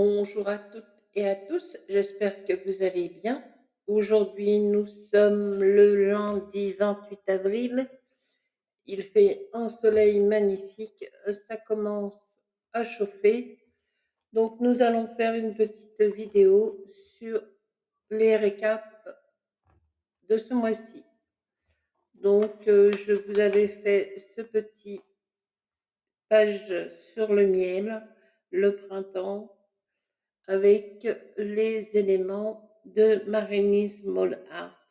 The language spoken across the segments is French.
Bonjour à toutes et à tous, j'espère que vous allez bien. Aujourd'hui, nous sommes le lundi 28 avril. Il fait un soleil magnifique, ça commence à chauffer. Donc, nous allons faire une petite vidéo sur les récaps de ce mois-ci. Donc, je vous avais fait ce petit page sur le miel, le printemps, avec les éléments de Marenis Mall Art,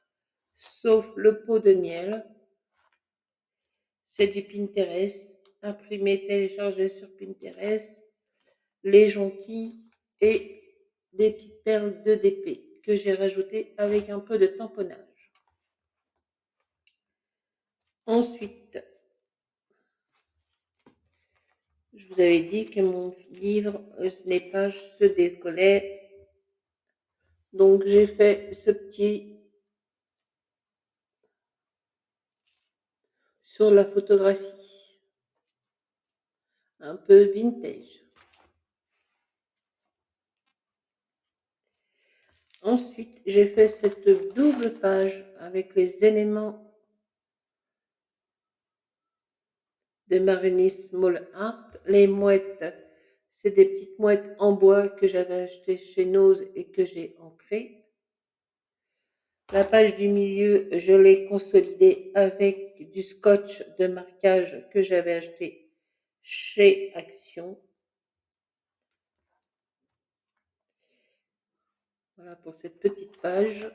sauf le pot de miel. C'est du Pinterest, imprimé, téléchargé sur Pinterest, les jonquilles et des petites perles de DP que j'ai rajoutées avec un peu de tamponnage. Ensuite, je vous avais dit que mon livre, les pages se décollaient. Donc j'ai fait ce petit sur la photographie, un peu vintage. Ensuite, j'ai fait cette double page avec les éléments de Marenis Mall Art. Les mouettes, c'est des petites mouettes en bois que j'avais achetées chez Nose et que j'ai ancrées. La page du milieu, je l'ai consolidée avec du scotch de marquage que j'avais acheté chez Action. Voilà pour cette petite page.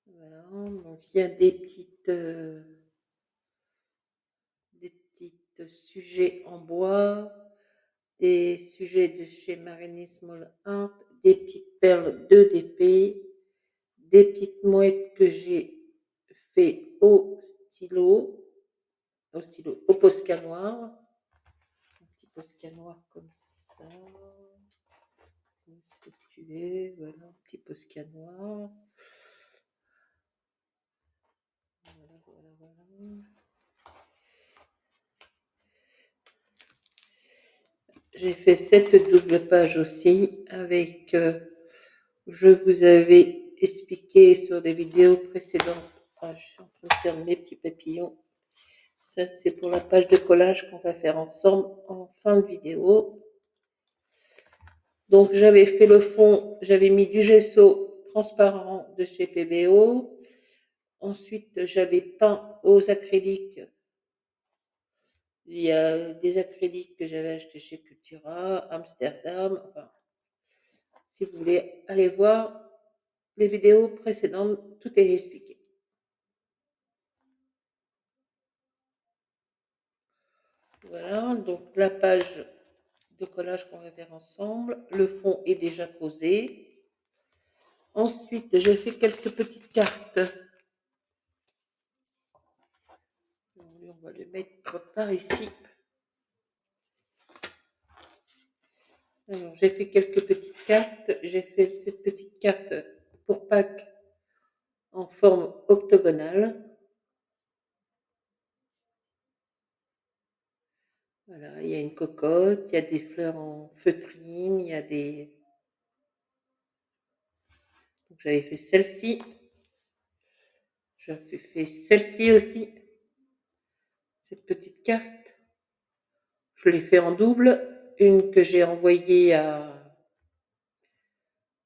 Voilà, donc il y a des petites sujets en bois, des sujets de chez Marenis Mall Art, des petites perles de DP, des petites mouettes que j'ai fait au Posca noir, un petit Posca noir comme ça, est-ce que tu es, voilà, un petit Posca noir, voilà. J'ai fait cette double page aussi avec, je vous avais expliqué sur des vidéos précédentes. Je suis en train de faire mes petits papillons. Ça, c'est pour la page de collage qu'on va faire ensemble en fin de vidéo. Donc, j'avais fait le fond, j'avais mis du gesso transparent de chez PBO. Ensuite, j'avais peint aux acryliques. Il y a des acryliques que j'avais achetés chez Cultura, Amsterdam. Enfin, si vous voulez aller voir les vidéos précédentes, tout est expliqué. Voilà, donc la page de collage qu'on va faire ensemble. Le fond est déjà posé. Ensuite, j'ai fait quelques petites cartes. On va les mettre par ici. Alors, j'ai fait quelques petites cartes. J'ai fait cette petite carte pour Pâques en forme octogonale. Voilà, il y a une cocotte, il y a des fleurs en feutrine, il y a des... Donc, j'avais fait celle-ci. J'avais fait celle-ci aussi. Cette petite carte. Je l'ai fait en double. Une que j'ai envoyée à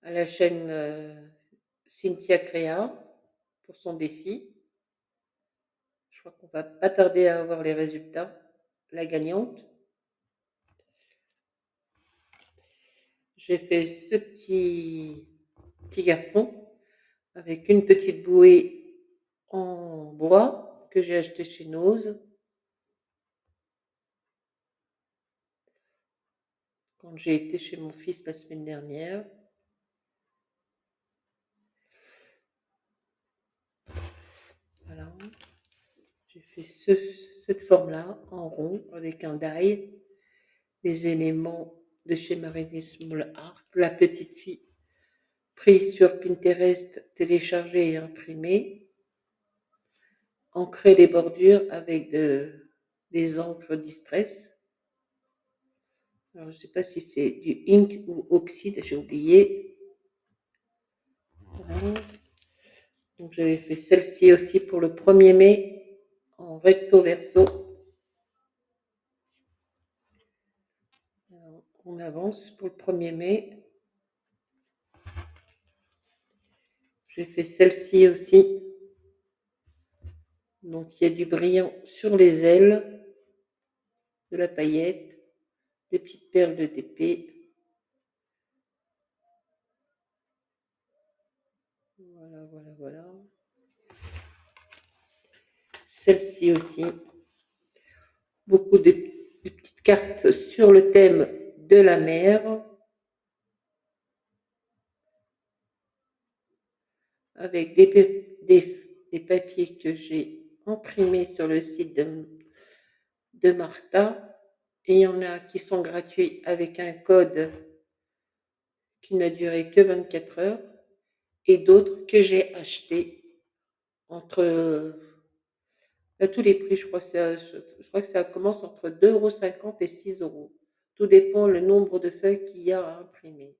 la chaîne Cynthia Créa pour son défi. Je crois qu'on va pas tarder à avoir les résultats. La gagnante. J'ai fait ce petit garçon avec une petite bouée en bois que j'ai acheté chez Nose quand j'ai été chez mon fils la semaine dernière. Voilà. J'ai fait cette forme-là en rond avec un die, les éléments de chez Marenis Mall Art, la petite fille prise sur Pinterest, téléchargée et imprimée, ancrer les bordures avec des encres distress. Alors, je ne sais pas si c'est du ink ou oxyde, j'ai oublié. Voilà. Donc, j'avais fait celle-ci aussi pour le 1er mai en recto verso. Alors, on avance pour le 1er mai. J'ai fait celle-ci aussi. Donc, il y a du brillant sur les ailes, de la paillette, des petites perles de TP. Voilà, voilà, voilà. Celle-ci aussi. Beaucoup de petites cartes sur le thème de la mer. Avec des papiers que j'ai imprimés sur le site de Martha. Et il y en a qui sont gratuits avec un code qui n'a duré que 24 heures. Et d'autres que j'ai achetés entre à tous les prix. Je crois que ça commence entre 2,50 € et 6 €. Tout dépend le nombre de feuilles qu'il y a à imprimer.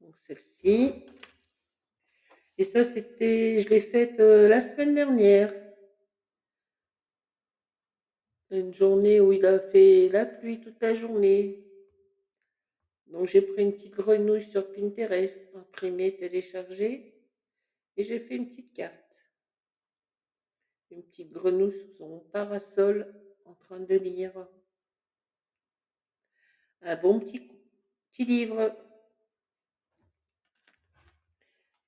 Donc celle-ci. Et ça, je l'ai faite la semaine dernière. Une journée où il a fait la pluie toute la journée. Donc j'ai pris une petite grenouille sur Pinterest, imprimée, téléchargée, et j'ai fait une petite carte. Une petite grenouille sous son parasol en train de lire un bon petit livre.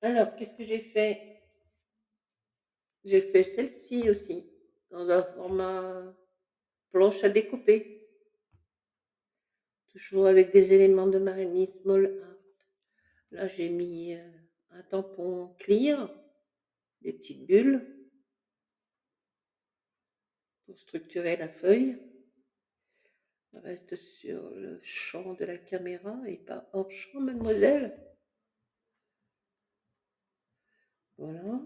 Alors, qu'est-ce que j'ai fait? J'ai fait celle-ci aussi, dans un format planche à découper. Toujours avec des éléments de Marigny Small Art. Là, j'ai mis un tampon clear, des petites bulles pour structurer la feuille. Reste sur le champ de la caméra et pas hors champ, mademoiselle. Voilà.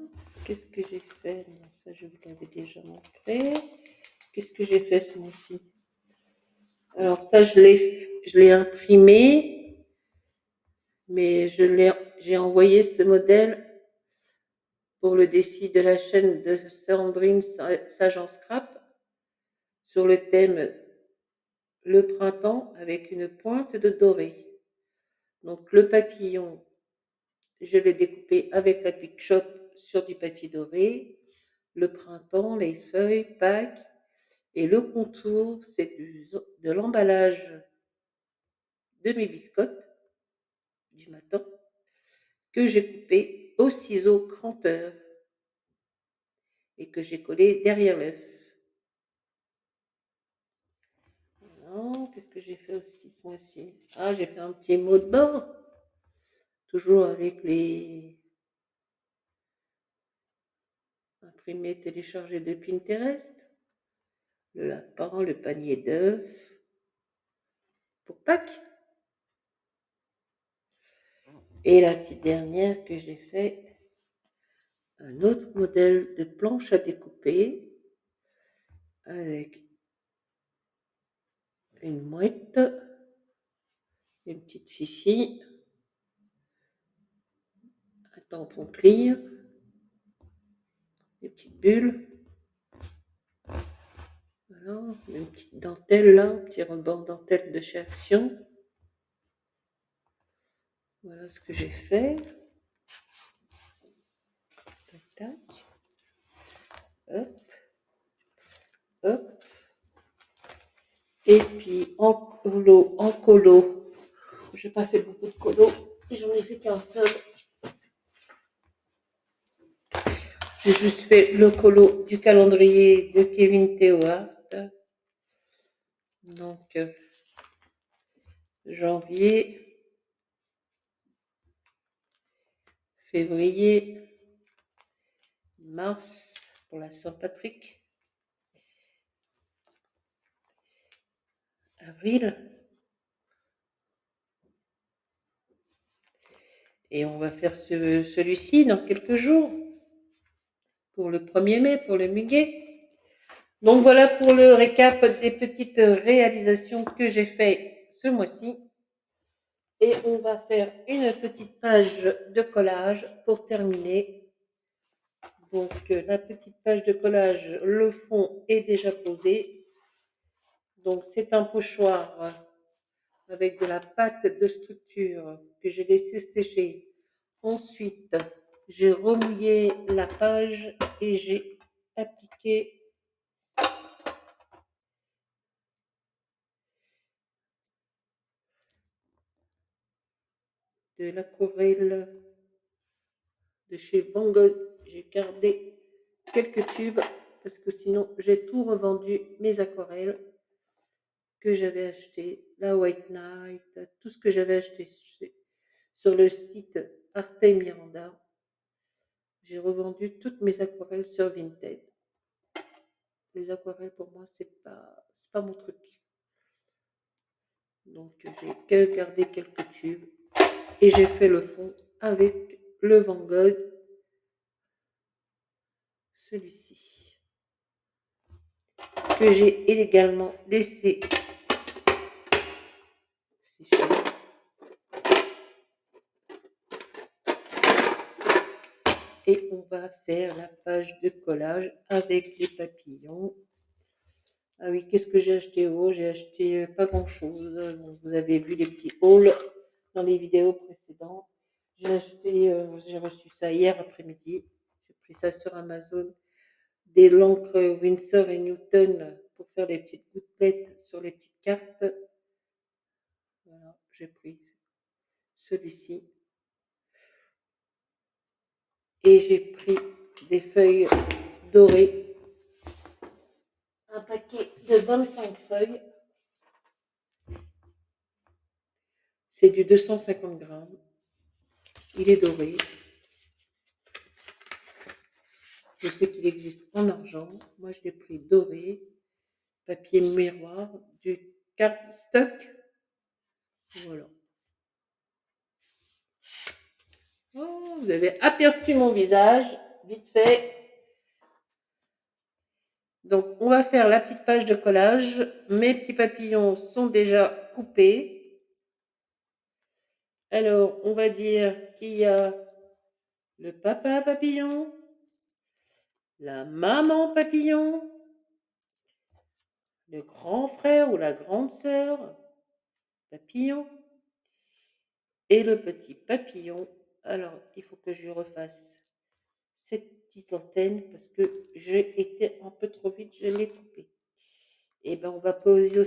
Qu'est-ce que j'ai fait? Ça, je vous l'avais déjà montré. Qu'est-ce que j'ai fait ce mois-ci? Alors ça, je l'ai imprimé, mais j'ai envoyé ce modèle pour le défi de la chaîne de Sandrine Sage en Scrap sur le thème le printemps avec une pointe de doré. Donc le papillon, je l'ai découpé avec la Pic Shop sur du papier doré. Le printemps, les feuilles, Pâques et le contour, c'est de l'emballage de mes biscottes du matin que j'ai coupé au ciseau cranteur et que j'ai collé derrière l'œuf. Voilà. Qu'est-ce que j'ai fait aussi ce mois-ci? Ah, j'ai fait un petit mot de bord, toujours avec les imprimés téléchargés de Pinterest. Le lapin, le panier d'œufs pour Pâques. Et la petite dernière que j'ai fait, un autre modèle de planche à découper avec une mouette, une petite fifi, un tampon clear, des petites bulles. Voilà, une petite dentelle là, un petit ruban dentelle de chez Action. Voilà ce que j'ai fait. Tac, tac. Hop. Hop. Et puis en colo. J'ai pas fait beaucoup de colo. J'en ai fait qu'un seul. J'ai juste fait le colo du calendrier de Kevin Théohart. Donc, janvier, février, mars pour la Saint-Patrick, avril. Et on va faire celui-ci dans quelques jours, pour le 1er mai, pour le muguet. Donc voilà pour le récap des petites réalisations que j'ai fait ce mois-ci. Et on va faire une petite page de collage pour terminer. Donc la petite page de collage, le fond est déjà posé. Donc c'est un pochoir avec de la pâte de structure que j'ai laissé sécher. Ensuite, j'ai remouillé la page et j'ai appliqué de l'aquarelle de chez Van Gogh. J'ai gardé quelques tubes parce que sinon j'ai tout revendu mes aquarelles que j'avais acheté, la White Knight, tout ce que j'avais acheté sur le site Arte Miranda. J'ai revendu toutes mes aquarelles sur Vinted. Les aquarelles pour moi c'est pas mon truc. Donc j'ai gardé quelques tubes et j'ai fait le fond avec le Van Gogh, celui-ci, que j'ai également laissé sécher. Et on va faire la page de collage avec les papillons. Ah oui, qu'est-ce que j'ai acheté? Oh, j'ai acheté pas grand-chose. Vous avez vu les petits hauls dans les vidéos précédentes. J'ai reçu ça hier après-midi. J'ai pris ça sur Amazon. Des l'encre Winsor et Newton pour faire les petites gouttelettes sur les petites cartes. Voilà, j'ai pris celui-ci. Et j'ai pris des feuilles dorées. Un paquet de 25 feuilles. C'est du 250 grammes. Il est doré. Je sais qu'il existe en argent. Moi, je l'ai pris doré. Papier miroir. Du cardstock. Voilà. Oh, vous avez aperçu mon visage. Vite fait. Donc, on va faire la petite page de collage. Mes petits papillons sont déjà coupés. Alors, on va dire qu'il y a le papa papillon, la maman papillon, le grand frère ou la grande sœur papillon et le petit papillon. Alors, il faut que je refasse cette petite antenne parce que j'ai été un peu trop vite, je l'ai coupé. Et ben, on va poser au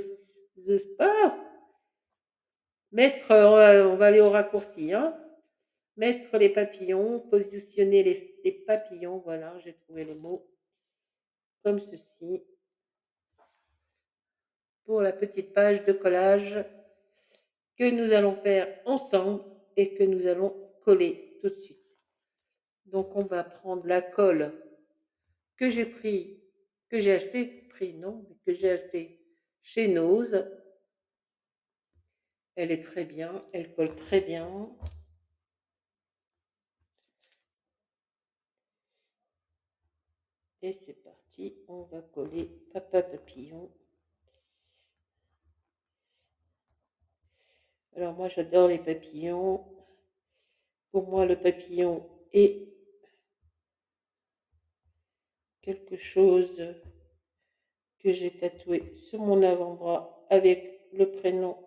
sport. On va aller au raccourci, hein. Mettre les papillons, positionner les papillons, voilà, j'ai trouvé le mot, comme ceci, pour la petite page de collage que nous allons faire ensemble et que nous allons coller tout de suite. Donc, on va prendre la colle que j'ai acheté chez Nose. Elle est très bien, elle colle très bien. Et c'est parti, on va coller papa papillon. Alors moi j'adore les papillons. Pour moi le papillon est quelque chose que j'ai tatoué sur mon avant-bras avec le prénom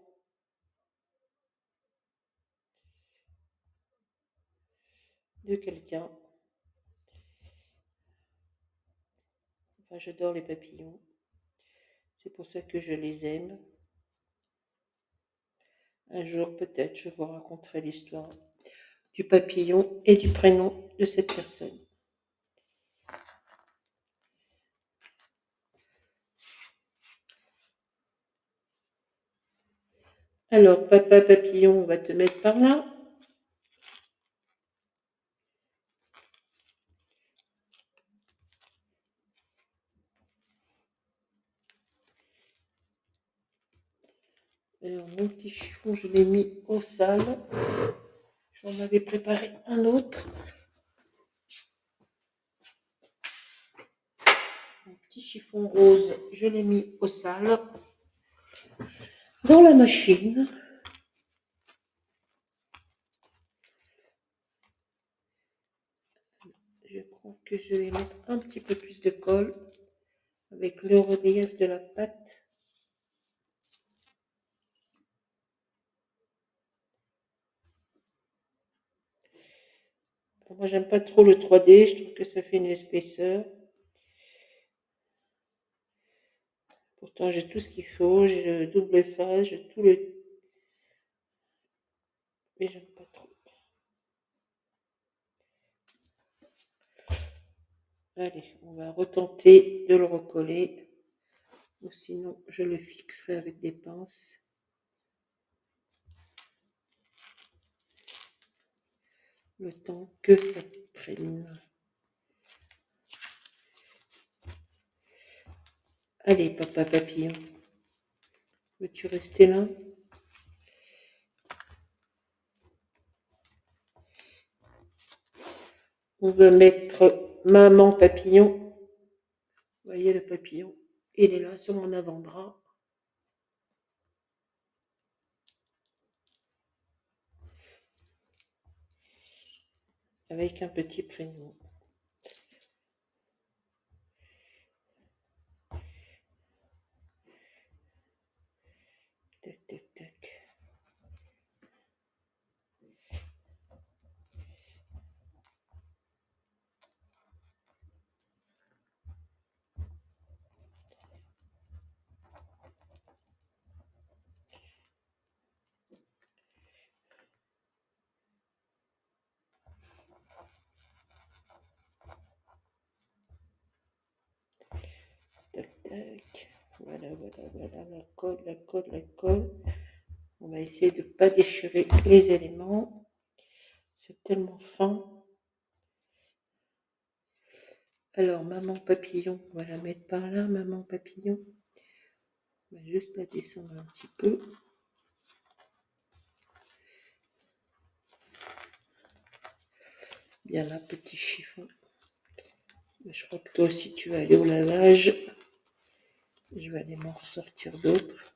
de quelqu'un. Enfin, j'adore les papillons. C'est pour ça que je les aime. Un jour, peut-être, je vous raconterai l'histoire du papillon et du prénom de cette personne. Alors, papa papillon, on va te mettre par là. Alors, mon petit chiffon, je l'ai mis au sale. J'en avais préparé un autre. Un petit chiffon rose, je l'ai mis au sale dans la machine. Je crois que je vais mettre un petit peu plus de colle avec le relief de la pâte. Moi, j'aime pas trop le 3D, je trouve que ça fait une épaisseur. Pourtant, j'ai tout ce qu'il faut, j'ai le double phase, j'ai tout le... Mais j'aime pas trop. Allez, on va retenter de le recoller. Ou sinon, je le fixerai avec des pinces. Le temps que ça prenne. Allez, papa papillon. Veux-tu rester là? On va mettre maman papillon. Vous voyez le papillon? Il est là sur mon avant-bras. Avec un petit prénom. Tac, tac, tac. Tac, tac. Voilà, voilà, voilà. La colle, la colle, la colle. On va essayer de ne pas déchirer les éléments. C'est tellement fin. Alors, maman papillon, on va la mettre par là, maman papillon. On va juste la descendre un petit peu. Bien là, petit chiffon. Je crois que toi aussi, tu vas aller au lavage. Je vais aller m'en ressortir d'autres.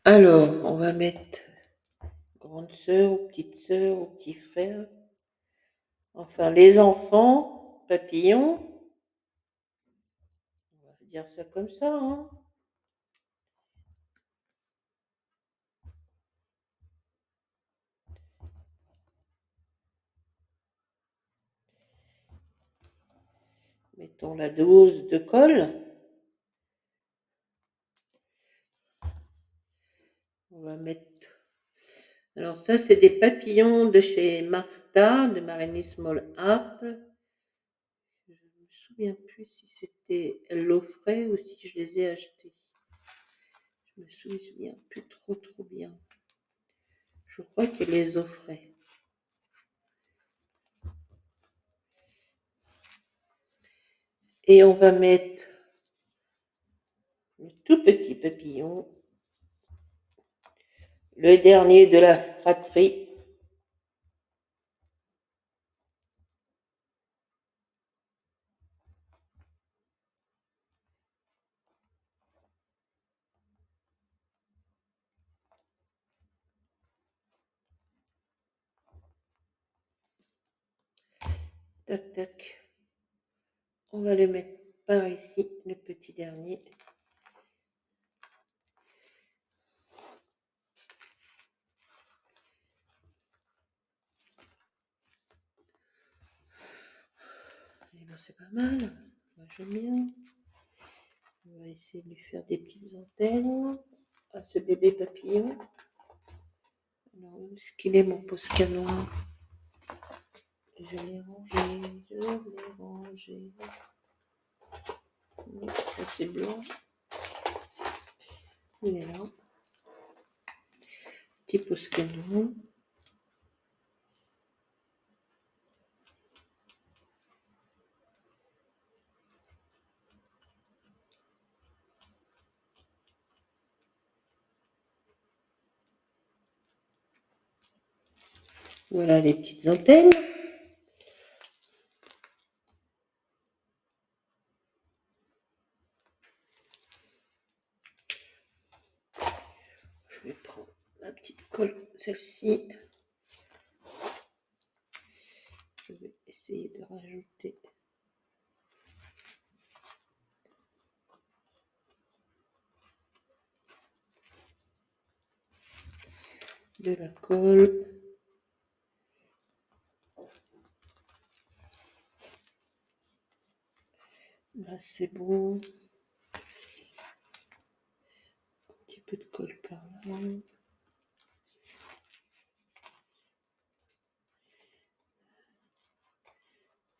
Alors, on va mettre grande sœur ou petite sœur ou petit frère. Enfin, les enfants, papillons. On va dire ça comme ça, hein. Mettons la dose de colle. On va mettre... Alors ça, c'est des papillons de chez Martha, de Mariny Small Art. Je ne me souviens plus si c'était... Elle l'offrait ou si je les ai achetés. Je me souviens plus trop bien. Je crois qu'elle les offrait. Et on va mettre le tout petit papillon, le dernier de la fratrie. Tac, tac. On va le mettre par ici, le petit dernier. Et ben, c'est pas mal. Moi, j'aime bien. On va essayer de lui faire des petites antennes à ce bébé papillon. Alors, où est-ce qu'il est, mon Posca noir? Je l'ai rangé, je l'ai rangé. Ça, c'est blanc. Il est là. Petit Posca noir. Voilà les petites antennes. celle-ci, je vais essayer de rajouter de la colle. Là, c'est bon. Un petit peu de colle par là.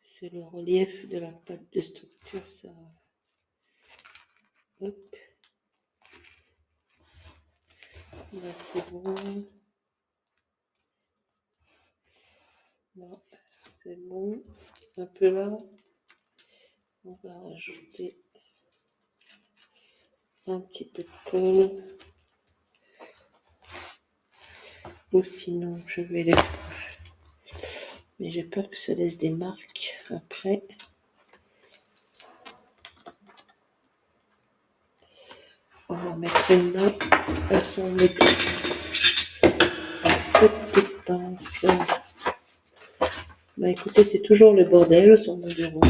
C'est le relief de la pâte de structure, ça. Hop. Là, c'est bon. Là, c'est bon. Un peu là. On va rajouter un petit peu de colle. Ou sinon, je vais les... Mais j'ai peur que ça laisse des marques après. On va en mettre une là. Elles sont mes petites pinces. Bah écoutez, c'est toujours le bordel sur mon bureau.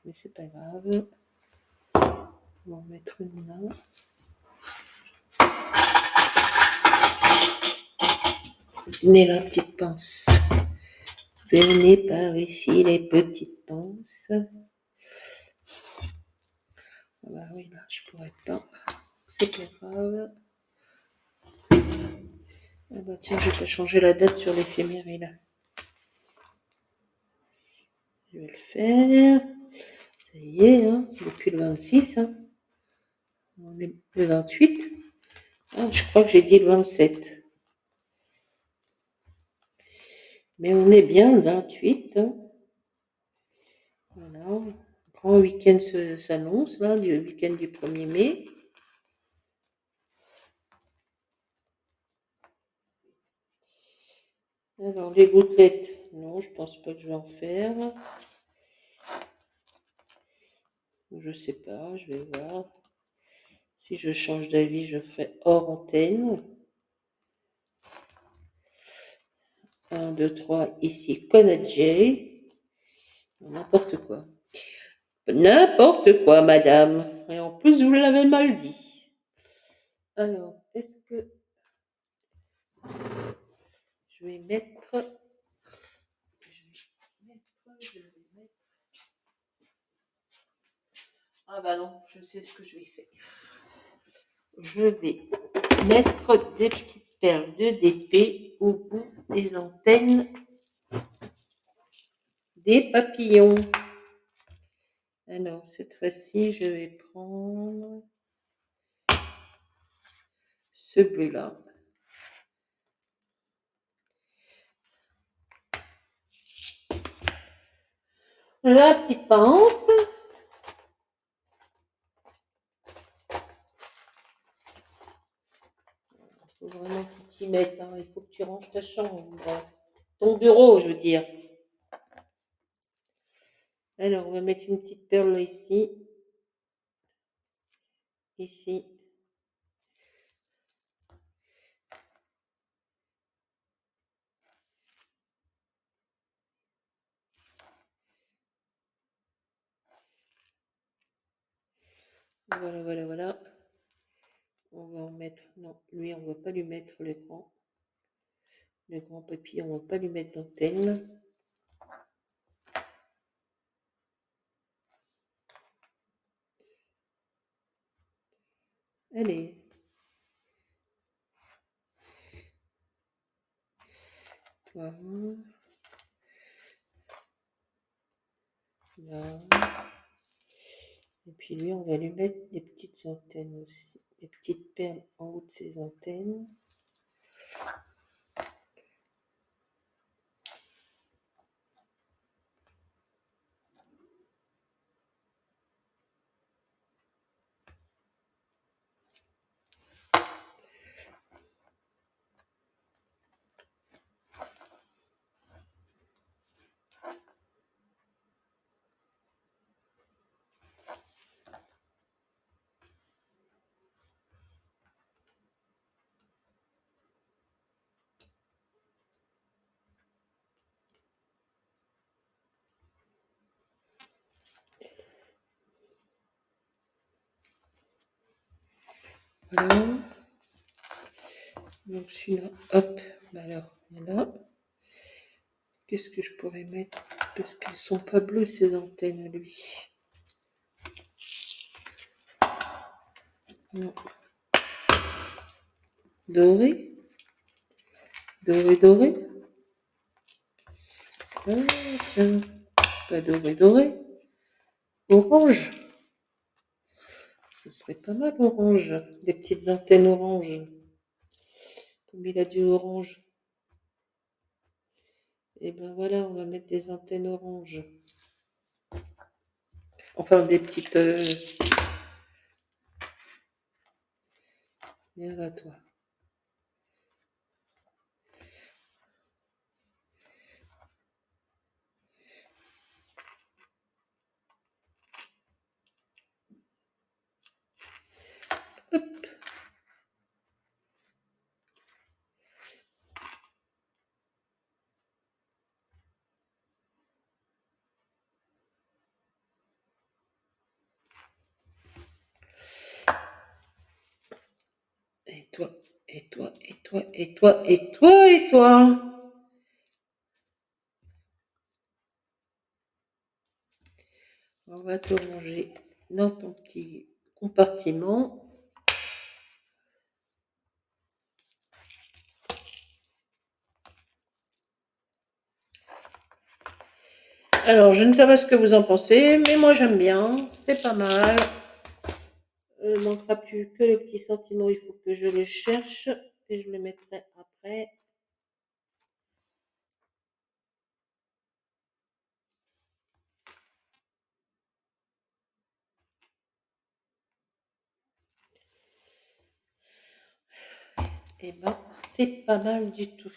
Mais c'est pas grave. On va en mettre une là. Venez la petite pince. Venez par ici les petites pinces. Ah bah oui, là, je pourrais pas. C'est pas grave. Ah bah tiens, je vais changer la date sur l'éphémérie là. Je vais le faire. Ça y est, hein, depuis le 26. Hein. On est le 28. Ah, je crois que j'ai dit le 27. Mais on est bien le 28. Hein. Voilà. Grand week-end s'annonce, là, du week-end du 1er mai. Alors, les gouttelettes, non, je pense pas que je vais en faire. Je sais pas, je vais voir. Si je change d'avis, je ferai hors antenne. 1, 2, 3, ici, Conadjay. N'importe quoi. N'importe quoi, madame. Et en plus, vous l'avez mal dit. Alors, est-ce que je vais mettre... Ah bah non, je sais ce que je vais faire. Je vais mettre des petites perles de DP au bout des antennes des papillons. Alors, cette fois-ci, je vais prendre ce bleu-là. La petite pince. Il faut vraiment que tu t'y mettes. Hein. Il faut que tu ranges ta chambre. Ton bureau, je veux dire. Alors, on va mettre une petite perle ici. Ici. Voilà, voilà, voilà. On va en mettre... Non, lui, on ne va pas lui mettre le grand. Le grand papillon, on ne va pas lui mettre d'antenne. Allez. Voilà. Là. Et puis lui, on va lui mettre des petites antennes aussi. Des petites perles en haut de ses antennes. Voilà. Donc celui-là, hop, alors voilà. Qu'est-ce que je pourrais mettre? Parce qu'elles sont pas bleues ces antennes, lui. Non. Doré. Doré, doré. Ah, tiens. Pas doré, doré. Orange. Ce serait pas mal, orange. Des petites antennes orange. Comme il a du orange. Et ben voilà, on va mettre des antennes orange. Enfin, des petites... Viens là, toi. Hop. Et toi, et toi, et toi, et toi, et toi, et toi. On va te ranger dans ton petit compartiment. Alors, je ne sais pas ce que vous en pensez, mais moi j'aime bien, c'est pas mal. Il ne manquera plus que le petit sentiment, il faut que je le cherche et je le mettrai après. Et ben, c'est pas mal du tout.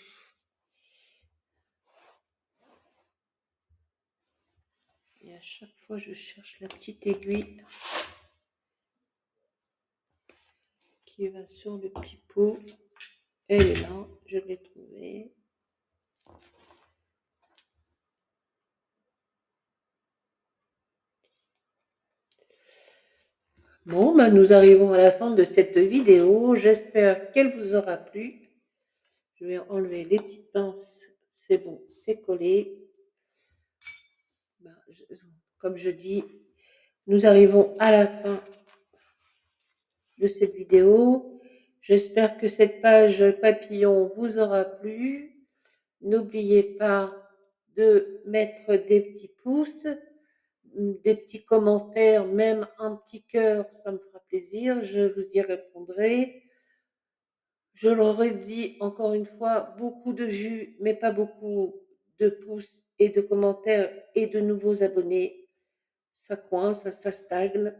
Et à chaque fois, je cherche la petite aiguille qui va sur le petit pot. Elle est là, je l'ai trouvée. Bon, ben, nous arrivons à la fin de cette vidéo. J'espère qu'elle vous aura plu. Je vais enlever les petites pinces. C'est bon, c'est collé. Ben, comme je dis, nous arrivons à la fin de cette vidéo. J'espère que cette page papillon vous aura plu. N'oubliez pas de mettre des petits pouces, des petits commentaires, même un petit cœur, ça me fera plaisir. Je vous y répondrai. Je le redis encore une fois, beaucoup de vues, mais pas beaucoup de pouces et de commentaires et de nouveaux abonnés. Ça coince, ça stagne.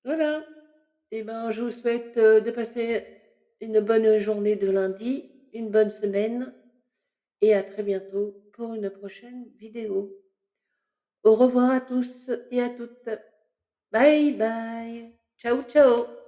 Voilà. Et ben, je vous souhaite de passer une bonne journée de lundi, une bonne semaine et à très bientôt pour une prochaine vidéo. Au revoir à tous et à toutes. Bye bye. Ciao ciao.